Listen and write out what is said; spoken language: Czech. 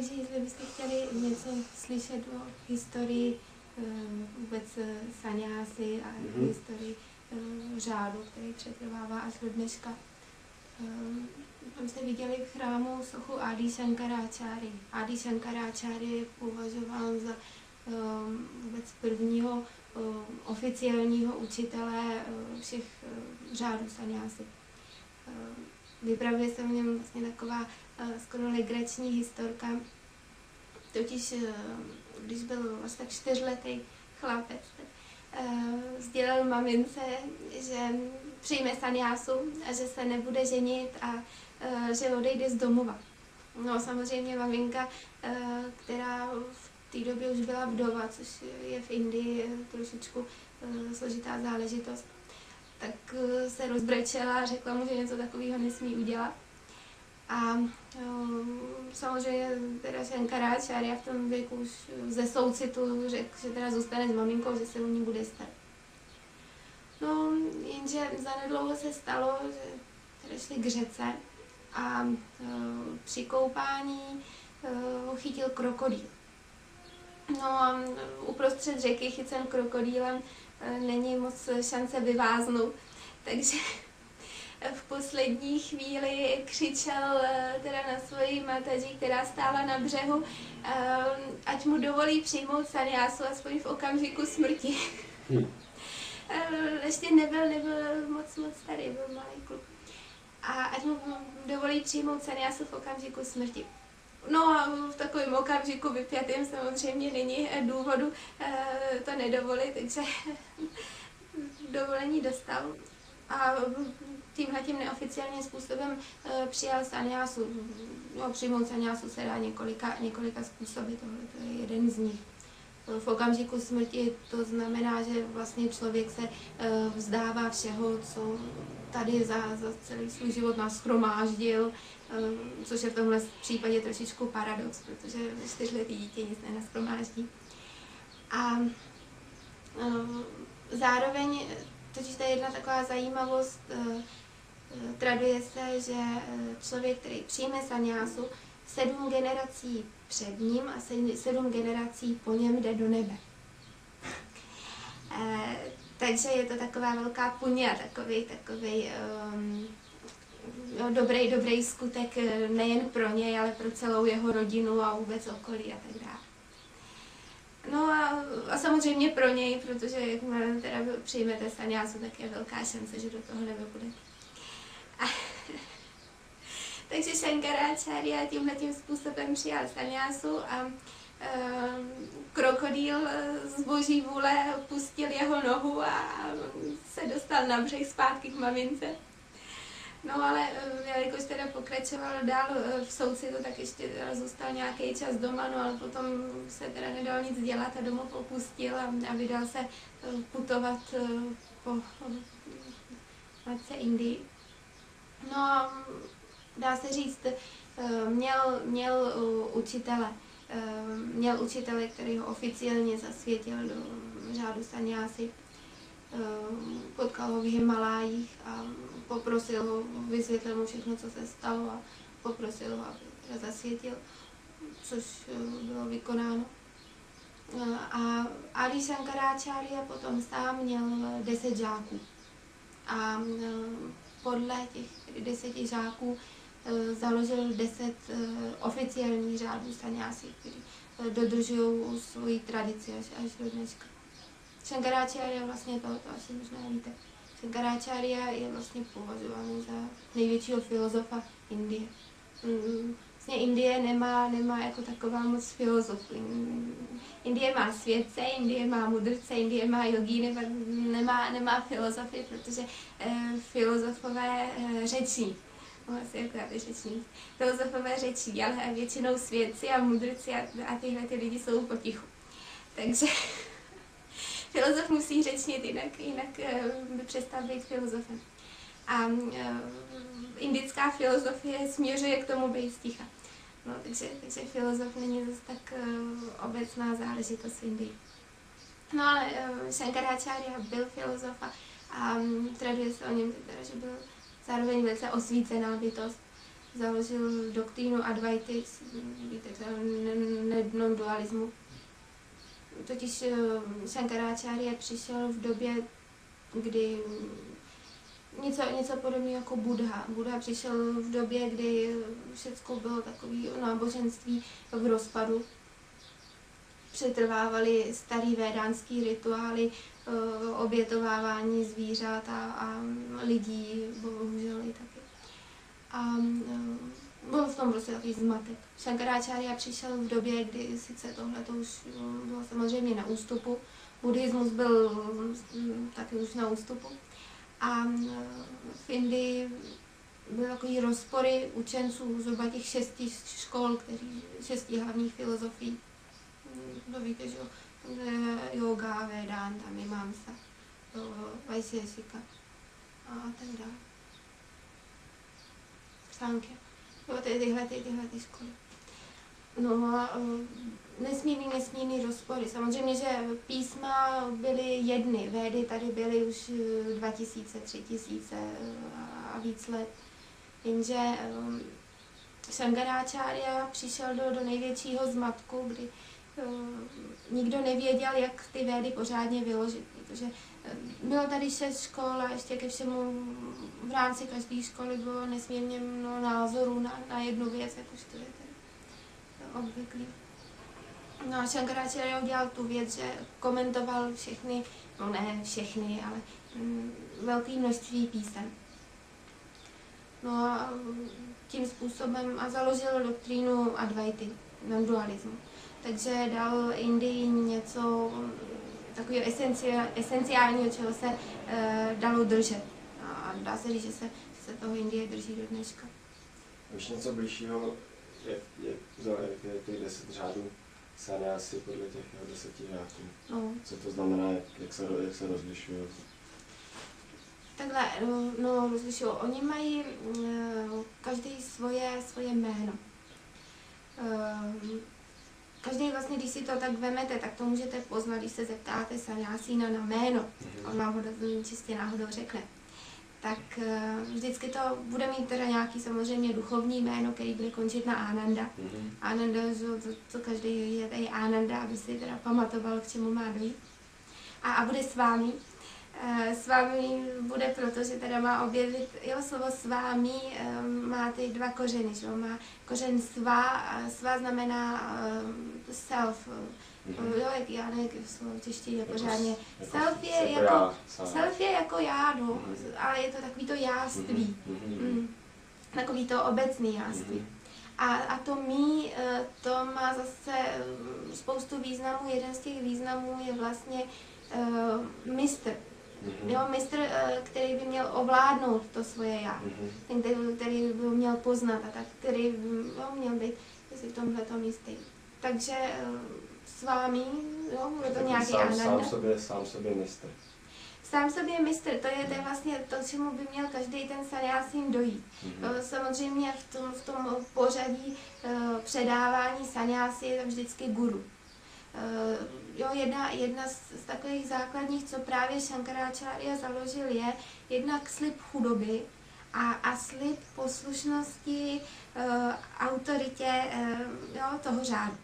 Takže jestli byste chtěli něco slyšet o historii vůbec sanyásy a historii řádu, který přetrvává až do dneška. Tam jste viděli v chrámu sochu Adi Shankaracharya. Adi Shankaracharya je považován za vůbec prvního oficiálního učitele všech řádů sanyásy. Vypravuje se o něm vlastně taková skoro legrační historka. Totiž, když byl vlastně 4letý chlapec, tak sdělil mamince, že přijme sanyásu a že se nebude ženit a že odejde z domova. No samozřejmě maminka, která v té době už byla vdova, což je v Indii trošičku složitá záležitost, tak se rozbrečela a řekla mu, že něco takového nesmí udělat. A samozřejmě teda Shankaracharya v tom věku už ze soucitu řekl, že teda zůstane s maminkou, že se o ní bude starat. No, jenže zanedlouho se stalo, že teda šli k řece a při koupání ho chytil krokodýl. No a uprostřed řeky chycen krokodýlem není moc šance vyváznout, takže v poslední chvíli křičel teda na svoji mataži, která stála na břehu, ať mu dovolí přijmout sanyásu aspoň v okamžiku smrti. Ještě nebyl moc starý, byl malý kluk. A ať mu dovolí přijmout sanyásu v okamžiku smrti. No a v takovém okamžiku vypjatým samozřejmě není důvodu to nedovolit, takže dovolení dostal. A tímhletím neoficiálním způsobem přijal sanyásu. No, přijmout sanyásu se dá několika způsoby, tohle je jeden z nich. V okamžiku smrti to znamená, že vlastně člověk se vzdává všeho, co tady za celý svůj život nashromáždil, což je v tomhle případě trošičku paradox, protože 4letý dítě nic nenashromáždí. A zároveň, totiž to je jedna taková zajímavost, traduje se, že člověk, který přijme sanyásu, 7 generací před ním a 7 generací po něm jde do nebe. Takže je to taková velká puňa, takový dobrý skutek nejen pro něj, ale pro celou jeho rodinu a vůbec okolí a tak dále. No a samozřejmě pro něj, protože jakmile teda přijmete sanyásu, tak je velká šance, že do toho nebe budete. Takže Shankaracharya tímhletím způsobem přijal sanyásu a krokodýl z boží vůle pustil jeho nohu a se dostal na břeh zpátky k mamince. No ale jelikož teda pokračoval dál v soucitu, tak ještě zůstal nějaký čas doma, no ale potom se teda nedal nic dělat a domov opustil a vydal se putovat po matce Indii. No a dá se říct, měl učitele, který ho oficiálně zasvětil do řádu sanyásy. Potkal ho v Himalájích a poprosil ho, vysvětlil mu všechno, co se stalo a poprosil ho, aby zasvětil, což bylo vykonáno. A Adi Shankaracharya potom sám měl 10 žáků. A podle těch 10 žáků založil 10 oficiálních řádů sanyásy, kteří dodržují svoji tradici až do dneška. Shankaracharya vlastně to asi možná víte. Shankaracharya je vlastně považovaný za největšího filozofa Indie. Vlastně Indie nemá jako taková moc filozofů. Indie má svědce, Indie má mudrce, Indie má jogíny, nemá filozofy, protože filozofové řečí. Asi jako řečník. Filozofové řečí, ale většinou svědci a mudrci a tyhle ty lidi jsou potichu. Takže filozof musí řečnit, jinak by přestal být filozofem. A indická filozofie směřuje k tomu být sticha. No, takže filozof není zase tak obecná záležitost v Indii. No ale Shankaracharya byl filozof a traduje se o něm, že byl zároveň velice osvícená bytost. založil doktrínu Advaity, víte, non-dualismu. Totiž Shankaracharya přišel v době, kdy něco podobného jako Buddha. Buddha přišel v době, kdy všechno bylo takové náboženství v rozpadu. Přetrvávaly starý védánský rituály, obětovávání zvířat a lidí, bohužel i taky. A byl v tom prostě takový zmatek. Shankaracharya přišel v době, kdy sice tohle to už bylo samozřejmě na ústupu, buddhismus byl taky už na ústupu. A v byly takový rozpory učenců zhruba těch 6 škol, 6 hlavních filozofií. To víte, že yoga, vedanta, mimamsa, vaisesika a tak dále. Sankhya. Tyhle školy. No a nesmírný rozpory. Samozřejmě, že písma byly jedny, védy tady byly už 2000, 3000 a víc let. Jenže Shankaracharya přišel do největšího zmatku, kdy nikdo nevěděl, jak ty védy pořádně vyložit, protože bylo tady 6 škol a ještě ke všemu v rámci každé školy bylo nesmírně mnoho názorů na jednu věc, jakož to je tady obvyklý. No a Shankaracharya udělal tu věc, že komentoval všechny, no ne všechny, ale velké množství písem. No a tím způsobem a založil doktrínu Advaity, non-dualismu. Takže dal Indii něco takového esenciálního, čeho se dalo držet. A dá se říct, že se toho Indie drží do dneška. Už něco blížšího, jak je těch 10 řádů sanyásy podle těch 10 řádů. No. Co to znamená, jak se rozlišují? Takhle, rozlišují. Oni mají každý svoje jméno. Každý vlastně, když si to tak vemete, tak to můžete poznat, když se zeptáte sanyásína na jméno. On vám ho čistě náhodou řekne. Tak vždycky to bude mít teda nějaký samozřejmě duchovní jméno, který bude končit na Ananda. Ananda, co každý je tady Ananda, aby si teda pamatoval, k čemu má dojít. A bude s vámi. S vámi bude proto, že teda má objevit, slovo s vámi má ty 2 kořeny, že má kořen svá znamená self, já nevím, jak slovo v češtině pořádně. Self je jako já, no, ale je to takový to jáství, takový to obecný jáství. A to mí, to má zase spoustu významů, jeden z těch významů je vlastně mistr. Mistr, který by měl ovládnout to svoje já, ten, který by měl poznat a tak, který by měl být v tomhletom jistý. Takže s vámi, bude to nějaký Ananda. Sám sobě mistr. Sám sobě mistr, to je vlastně to, čemu by měl každý ten sanyásín dojít. Samozřejmě v tom pořadí předávání sanyásy je tam vždycky guru. Jedna z takových základních, co právě Shankaracharya založil, je jednak slib chudoby a slib poslušnosti autoritě toho řádu.